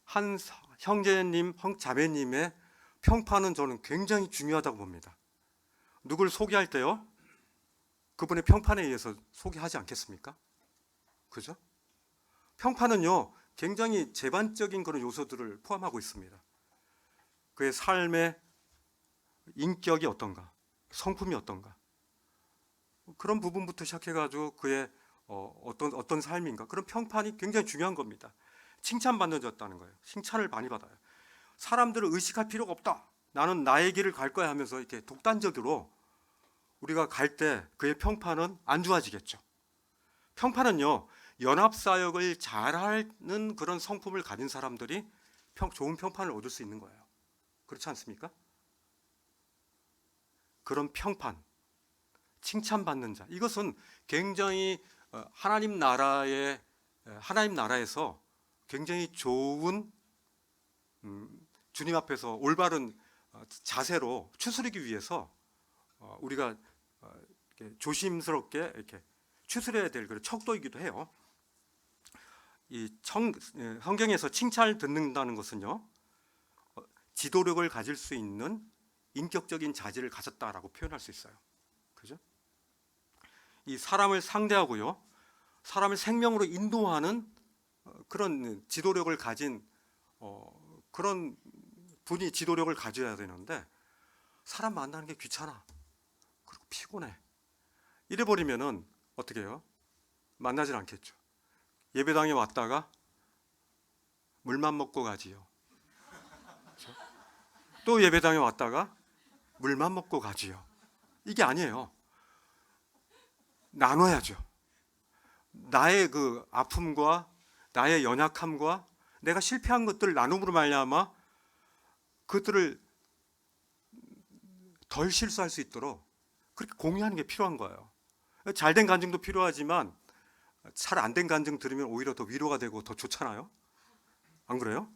한 형제님, 자매님의 평판은 저는 굉장히 중요하다고 봅니다. 누굴 소개할 때요, 그분의 평판에 의해서 소개하지 않겠습니까? 그죠? 평판은요, 굉장히 제반적인 그런 요소들을 포함하고 있습니다. 그의 삶의 인격이 어떤가, 성품이 어떤가, 그런 부분부터 시작해가지고 그의 어떤 삶인가, 그런 평판이 굉장히 중요한 겁니다. 칭찬받는 자였다는 거예요. 칭찬을 많이 받아요. 사람들을 의식할 필요가 없다. 나는 나의 길을 갈 거야 하면서 이렇게 독단적으로 우리가 갈 때 그의 평판은 안 좋아지겠죠. 평판은요, 연합사역을 잘하는 그런 성품을 가진 사람들이 좋은 평판을 얻을 수 있는 거예요. 그렇지 않습니까? 그런 평판, 칭찬받는 자, 이것은 굉장히 하나님 나라에서 굉장히 좋은 주님 앞에서 올바른 자세로 추스르기 위해서 우리가 이렇게 조심스럽게 이렇게 추스려야 될 그런 척도이기도 해요. 성경에서 칭찬을 듣는다는 것은요, 지도력을 가질 수 있는 인격적인 자질을 가졌다라고 표현할 수 있어요. 그죠? 이 사람을 상대하고요, 사람을 생명으로 인도하는 그런 지도력을 가진 그런 분이 지도력을 가져야 되는데, 사람 만나는 게 귀찮아, 그리고 피곤해, 이래 버리면은 어떻게 해요? 만나질 않겠죠. 예배당에 왔다가 물만 먹고 가지요. 그렇죠? 또 예배당에 왔다가 물만 먹고 가지요. 이게 아니에요. 나눠야죠. 나의 그 아픔과 나의 연약함과 내가 실패한 것들을 나눔으로 말미암아 그것들을 덜 실수할 수 있도록 그렇게 공유하는 게 필요한 거예요. 잘된 간증도 필요하지만 잘 안 된 간증 들으면 오히려 더 위로가 되고 더 좋잖아요. 안 그래요?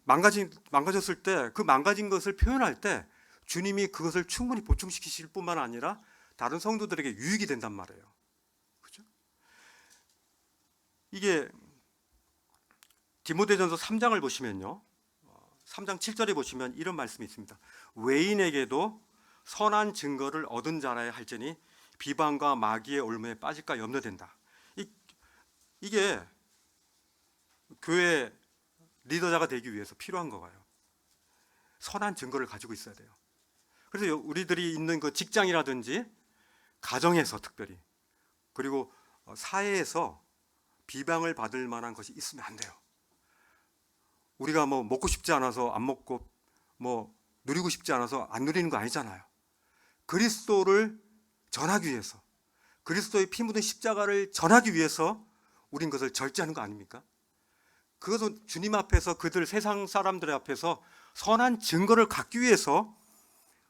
망가졌을 때 그 망가진 것을 표현할 때 주님이 그것을 충분히 보충시키실 뿐만 아니라 다른 성도들에게 유익이 된단 말이에요. 그죠? 이게 디모데전서 3장을 보시면요, 3장 7절에 보시면 이런 말씀이 있습니다. 외인에게도 선한 증거를 얻은 자라야 할지니 비방과 마귀의 올무에 빠질까 염려된다. 이게 교회 리더자가 되기 위해서 필요한 거예요. 선한 증거를 가지고 있어야 돼요. 그래서 우리들이 있는 그 직장이라든지 가정에서 특별히, 그리고 사회에서 비방을 받을 만한 것이 있으면 안 돼요. 우리가 뭐 먹고 싶지 않아서 안 먹고 뭐 누리고 싶지 않아서 안 누리는 거 아니잖아요. 그리스도를 전하기 위해서, 그리스도의 피 묻은 십자가를 전하기 위해서 우린 그것을 절제하는 거 아닙니까? 그것은 주님 앞에서, 그들 세상 사람들 앞에서 선한 증거를 갖기 위해서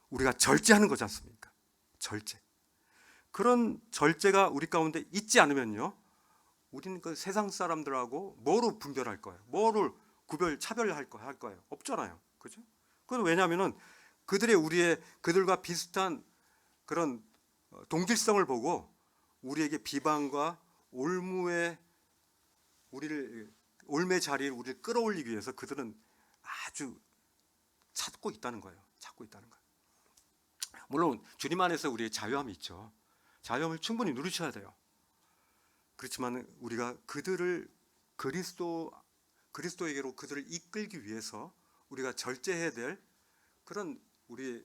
우리가 절제하는 거지 않습니까? 절제. 그런 절제가 우리 가운데 있지 않으면요, 우리는 그 세상 사람들하고 뭐로 분별할 거예요? 뭐를 차별할 거예요? 없잖아요. 그죠? 그건 왜냐하면은 그들과 비슷한 그런 동질성을 보고 우리에게 비방과 올매 자리에 우리를 끌어올리기 위해서 그들은 아주 찾고 있다는 거예요. 물론 주님 안에서 우리의 자유함이 있죠. 자유함을 충분히 누리셔야 돼요. 그렇지만 우리가 그들을 그리스도에게로 그들을 이끌기 위해서 우리가 절제해야 될 그런 우리의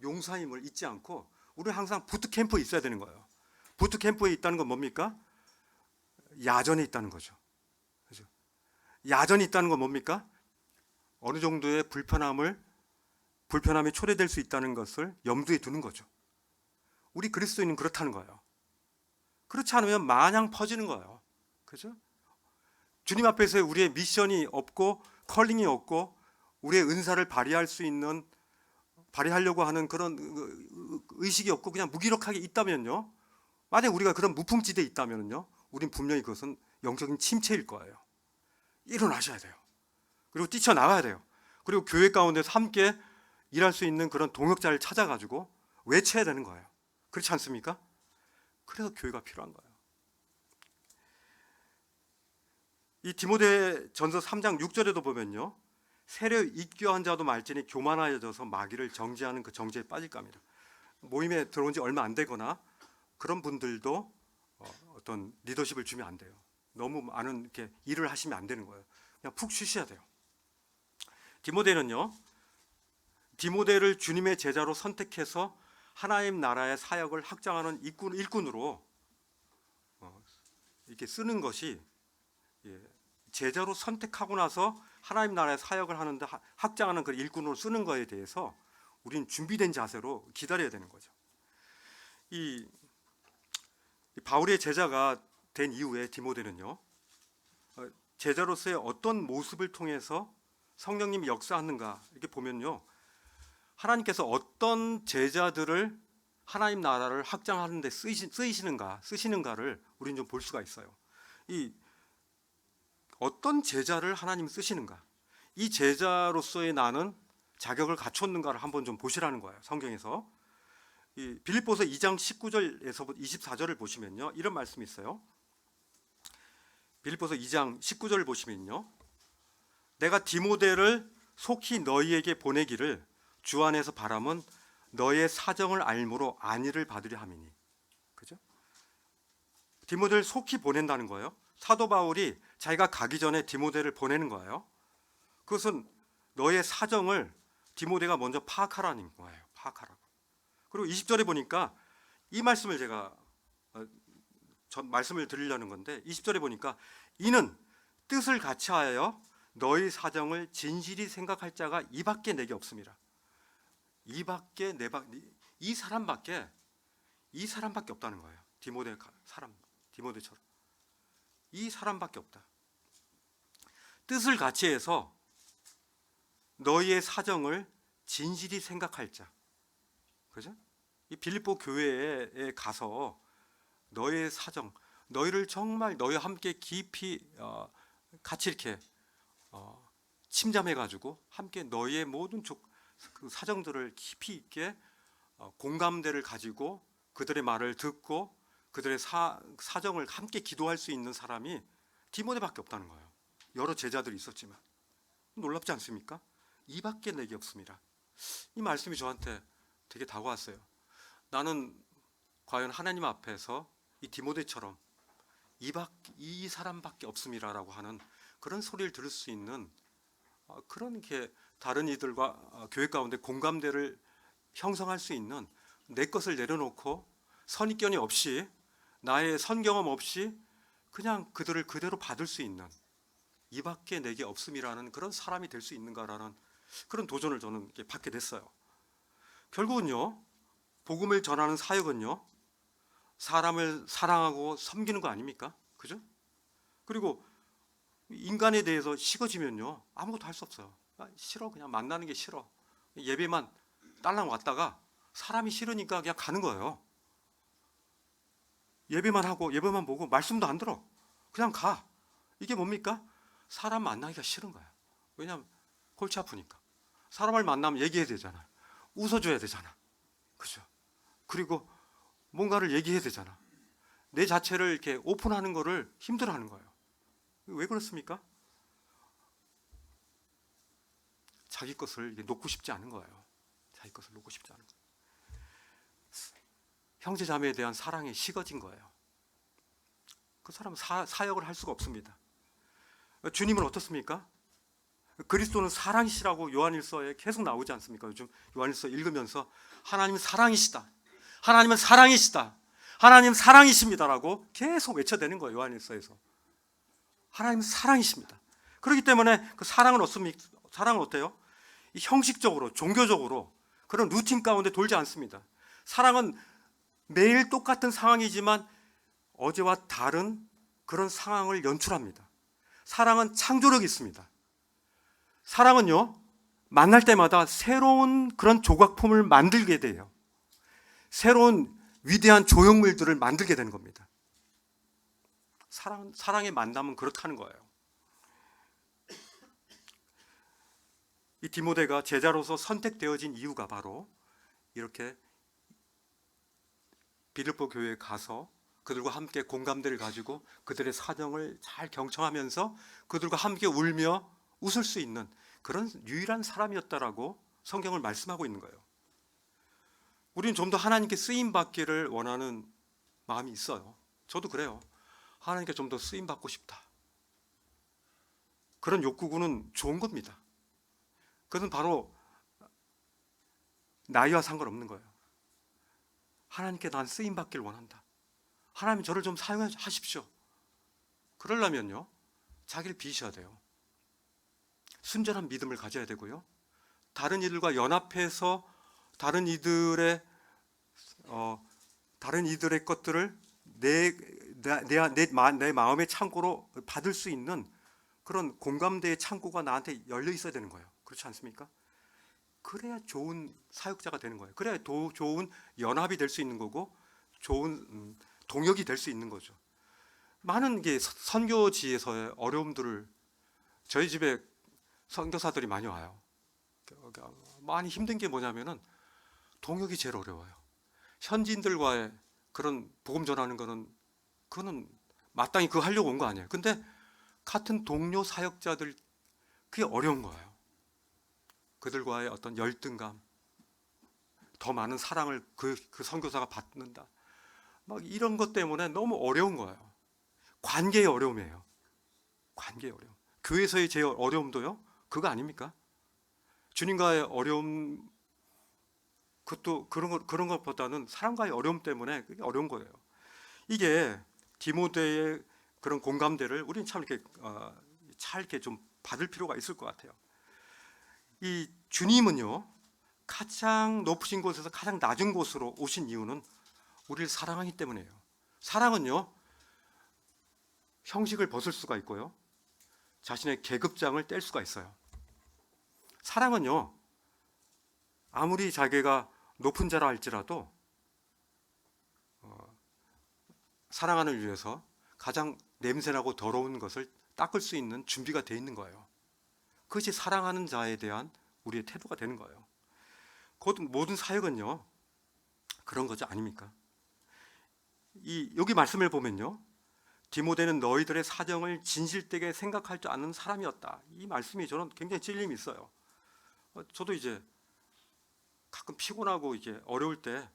용사임을 잊지 않고, 우리는 항상 부트캠프에 있어야 되는 거예요. 부트캠프에 있다는 건 뭡니까? 야전에 있다는 거죠. 그죠? 야전에 있다는 건 뭡니까? 어느 정도의 불편함이 초래될 수 있다는 것을 염두에 두는 거죠. 우리 그리스도인은 그렇다는 거예요. 그렇지 않으면 마냥 퍼지는 거예요. 그죠? 주님 앞에서 우리의 미션이 없고 컬링이 없고 우리의 은사를 발휘하려고 하는 그런 의식이 없고 그냥 무기력하게 있다면요, 만약 우리가 그런 무풍지대에 있다면요, 우린 분명히 그것은 영적인 침체일 거예요. 일어나셔야 돼요. 그리고 뛰쳐나가야 돼요. 그리고 교회 가운데서 함께 일할 수 있는 그런 동역자를 찾아가지고 외쳐야 되는 거예요. 그렇지 않습니까? 그래서 교회가 필요한 거예요. 이 디모데전서 3장 6절에도 보면요, 세례 입교한 자도 말지니 교만하여져서 마귀를 정죄하는 그 정죄에 빠질까 합니다. 모임에 들어온 지 얼마 안 되거나 그런 분들도 어떤 리더십을 주면 안 돼요. 너무 많은 이렇게 일을 하시면 안 되는 거예요. 그냥 푹 쉬셔야 돼요. 디모데를 주님의 제자로 선택해서 하나님 나라의 사역을 확장하는 일꾼으로 이렇게 쓰는 것이, 제자로 선택하고 나서 하나님 나라의 사역을 하는데 확장하는 그 일꾼으로 쓰는 것에 대해서 우리는 준비된 자세로 기다려야 되는 거죠. 이 바울의 제자가 된 이후에 디모데는요, 제자로서의 어떤 모습을 통해서 성령님이 역사하는가 이렇게 보면요, 하나님께서 어떤 제자들을 하나님 나라를 확장하는 데 쓰시는가를 우리는 좀 볼 수가 있어요. 이 어떤 제자를 하나님이 쓰시는가, 이 제자로서의 나는 자격을 갖췄는가를 한번 좀 보시라는 거예요. 성경에서 이 빌립보서 2장 19절에서 24절을 보시면요, 이런 말씀이 있어요. 빌립보서 2장 19절을 보시면요, 내가 디모데를 속히 너희에게 보내기를 주 안에서 바람은 너의 사정을 알므로 안위를 받으려 함이니. 그죠? 디모데를 속히 보낸다는 거예요. 사도 바울이 자기가 가기 전에 디모데를 보내는 거예요. 그것은 너의 사정을 디모데가 먼저 파악하라는 거예요. 파악하라고. 그리고 20절에 보니까 이 말씀을 제가 말씀을 드리려는 건데, 20절에 보니까 이는 뜻을 같이하여 너희 사정을 진실히 생각할 자가 이밖에 내게 없습니다. 이밖에 이 사람밖에 없다는 거예요. 디모데처럼 이 사람밖에 없다. 뜻을 같이해서 너희의 사정을 진실히 생각할 자, 그죠? 이 빌립보 교회에 가서 너희의 사정, 너희를 정말 너희와 함께 깊이 같이 이렇게 침잠해가지고 함께 너희의 모든 그 사정들을 깊이 있게 공감대를 가지고 그들의 말을 듣고 그들의 사정을 함께 기도할 수 있는 사람이 디모데밖에 없다는 거예요. 여러 제자들이 있었지만. 놀랍지 않습니까? 이밖에 내게 없습니다. 이 말씀이 저한테 되게 다가왔어요. 나는 과연 하나님 앞에서 이 디모데처럼 이 사람밖에 없습니다라고 하는 그런 소리를 들을 수 있는 그런 게 다른 이들과 교회 가운데 공감대를 형성할 수 있는, 내 것을 내려놓고 선입견이 없이 나의 선경험 없이 그냥 그들을 그대로 받을 수 있는, 이밖에 내게 없음이라는 그런 사람이 될 수 있는가라는 그런 도전을 저는 받게 됐어요. 결국은요, 복음을 전하는 사역은요, 사람을 사랑하고 섬기는 거 아닙니까? 그죠? 그리고 인간에 대해서 식어지면요, 아무것도 할 수 없어요. 싫어, 그냥 만나는 게 싫어. 예배만 딸랑 왔다가 사람이 싫으니까 그냥 가는 거예요. 예배만 하고 예배만 보고 말씀도 안 들어. 그냥 가. 이게 뭡니까? 사람 만나기가 싫은 거야. 왜냐하면 골치 아프니까. 사람을 만나면 얘기해야 되잖아. 웃어줘야 되잖아. 그죠? 그리고 뭔가를 얘기해야 되잖아. 내 자체를 이렇게 오픈하는 거를 힘들어하는 거예요. 왜 그렇습니까? 자기 것을 놓고 싶지 않은 거예요. 자기 것을 놓고 싶지 않은 거예요. 형제 자매에 대한 사랑이 식어진 거예요. 그 사람은 사역을 할 수가 없습니다. 주님은 어떻습니까? 그리스도는 사랑이시라고 요한일서에 계속 나오지 않습니까? 요즘 요한일서 읽으면서 하나님은 사랑이시다. 하나님은 사랑이시다. 하나님 사랑이십니다라고 계속 외쳐대는 거예요. 요한일서에서. 하나님은 사랑이십니다. 그렇기 때문에 그 사랑은 어떻습니까? 사랑은 어때요? 이 형식적으로, 종교적으로 그런 루틴 가운데 돌지 않습니다. 사랑은 매일 똑같은 상황이지만 어제와 다른 그런 상황을 연출합니다. 사랑은 창조력이 있습니다. 사랑은요, 만날 때마다 새로운 그런 조각품을 만들게 돼요. 새로운 위대한 조형물들을 만들게 되는 겁니다. 사랑의 만남은 그렇다는 거예요. 이 디모데가 제자로서 선택되어진 이유가 바로 이렇게 빌립보 교회에 가서 그들과 함께 공감대를 가지고 그들의 사정을 잘 경청하면서 그들과 함께 울며 웃을 수 있는 그런 유일한 사람이었다라고 성경을 말씀하고 있는 거예요. 우리는 좀 더 하나님께 쓰임 받기를 원하는 마음이 있어요. 저도 그래요. 하나님께 좀 더 쓰임 받고 싶다. 그런 욕구는 좋은 겁니다. 그것은 바로 나이와 상관없는 거예요. 하나님께 난 쓰임 받기를 원한다. 하나님 저를 좀 사용하십시오. 그러려면요, 자기를 비우셔야 돼요. 순전한 믿음을 가져야 되고요. 다른 이들과 연합해서 다른 이들의 것들을 내 마음의 창고로 받을 수 있는 그런 공감대의 창고가 나한테 열려 있어야 되는 거예요. 그렇지 않습니까? 그래야 좋은 사역자가 되는 거예요. 그래야 좋은 연합이 될 수 있는 거고 좋은 동역이 될 수 있는 거죠. 많은 게 선교지에서의 어려움들을 저희 집에 선교사들이 많이 와요. 많이 힘든 게 뭐냐면은 동역이 제일 어려워요. 현지인들과의 그런 복음 전하는 그거는 마땅히 그거 하려고 온 거 아니에요. 근데 같은 동료 사역자들 그게 어려운 거예요. 그들과의 어떤 열등감, 더 많은 사랑을 그 선교사가 받는다. 막 이런 것 때문에 너무 어려운 거예요. 관계의 어려움이에요. 관계의 어려움. 교회에서의 제일 어려움도요, 그거 아닙니까? 주님과의 어려움, 그것도 그런 것보다는 사람과의 어려움 때문에 그게 어려운 거예요. 이게 디모데의 그런 공감대를 우리는 참 이렇게 잘 이렇게 좀 받을 필요가 있을 것 같아요. 이 주님은요, 가장 높으신 곳에서 가장 낮은 곳으로 오신 이유는 우리를 사랑하기 때문이에요. 사랑은요, 형식을 벗을 수가 있고요, 자신의 계급장을 뗄 수가 있어요. 사랑은요, 아무리 자기가 높은 자라 할지라도 사랑하는 위해서 가장 냄새나고 더러운 것을 닦을 수 있는 준비가 되어 있는 거예요. 그것이 사랑하는 자에 대한 우리의 태도가 되는 거예요. 곧 모든 사역은요, 그런 거죠, 아닙니까? 여기 말씀을 보면요, 디모데는 너희들의 사정을 진실되게 생각할 줄 아는 사람이었다. 이 말씀이 저는 굉장히 찔림이 있어요. 저도 이제 가끔 피곤하고 이게 어려울 때,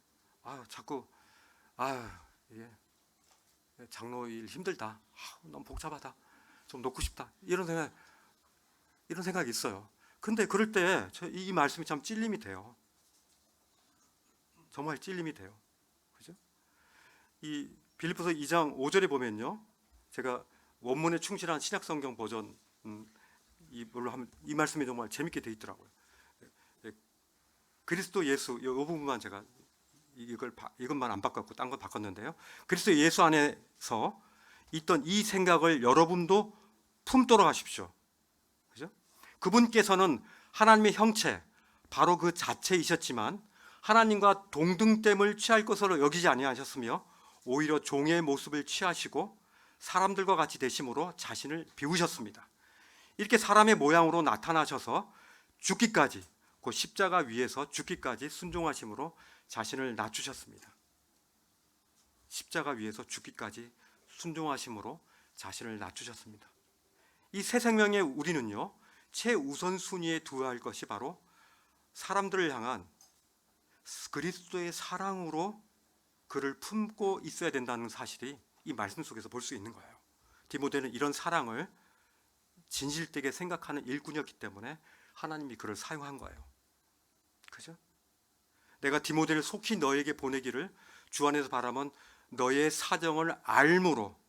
자꾸 이게 장로 일 힘들다, 너무 복잡하다, 좀 놓고 싶다, 이런 생각이 있어요. 근데 그럴 때 이 말씀이 참 찔림이 돼요. 정말 찔림이 돼요. 그죠? 이 빌립보서 2장 5절에 보면요, 제가 원문에 충실한 신약성경 버전 이걸로 하면 이 말씀이 정말 재밌게 돼 있더라고요. 그리스도 예수, 이 부분만 제가 이것만 안 바꿨고 딴 건 바꿨는데요. 그리스도 예수 안에서 있던 이 생각을 여러분도 품도록 하십시오. 그죠? 그분께서는 하나님의 형체, 바로 그 자체이셨지만 하나님과 동등됨을 취할 것으로 여기지 아니하셨으며 오히려 종의 모습을 취하시고 사람들과 같이 되심으로 자신을 비우셨습니다. 이렇게 사람의 모양으로 나타나셔서 죽기까지, 그 십자가 위에서 죽기까지 순종하심으로 자신을 낮추셨습니다. 십자가 위에서 죽기까지 순종하심으로 자신을 낮추셨습니다. 이 새 생명의 우리는요, 최우선순위에 두어야 할 것이 바로 사람들을 향한 그리스도의 사랑으로 그를 품고 있어야 된다는 사실이 이 말씀 속에서 볼 수 있는 거예요. 디모데는 이런 사랑을 진실되게 생각하는 일꾼이었기 때문에 하나님이 그를 사용한 거예요. 그죠? 내가 디모데를 속히 너에게 보내기를 주 안에서 바라면 너의 사정을 알므로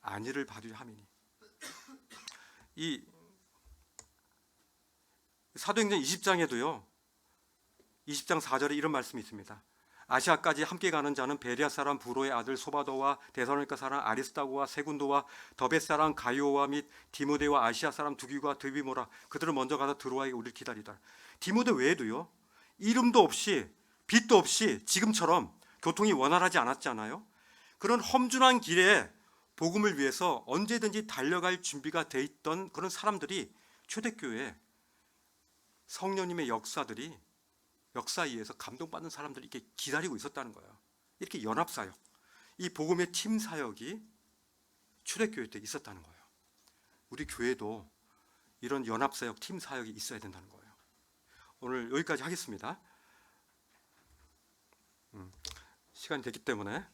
안위를 받으려 함이니. 이 사도행전 20장에도요, 20장 4절에 이런 말씀이 있습니다. 아시아까지 함께 가는 자는 베레아 사람 부로의 아들 소바도와 데살로니가 사람 아리스다고와 세군도와 더벳 사람 가이오와 및 디모데와 아시아 사람 두기과 드비모라, 그들은 먼저 가서 드로아에게 우리를 기다리다. 디모데 외에도요, 이름도 없이 빛도 없이 지금처럼 교통이 원활하지 않았잖아요. 그런 험준한 길에 복음을 위해서 언제든지 달려갈 준비가 돼 있던 그런 사람들이 초대교회 성령님의 역사에 의해서 감동받는 사람들이 이렇게 기다리고 있었다는 거예요. 이렇게 연합사역, 이 복음의 팀 사역이 초대교회 때 있었다는 거예요. 우리 교회도 이런 연합사역, 팀 사역이 있어야 된다는 거예요. 오늘 여기까지 하겠습니다. 시간이 됐기 때문에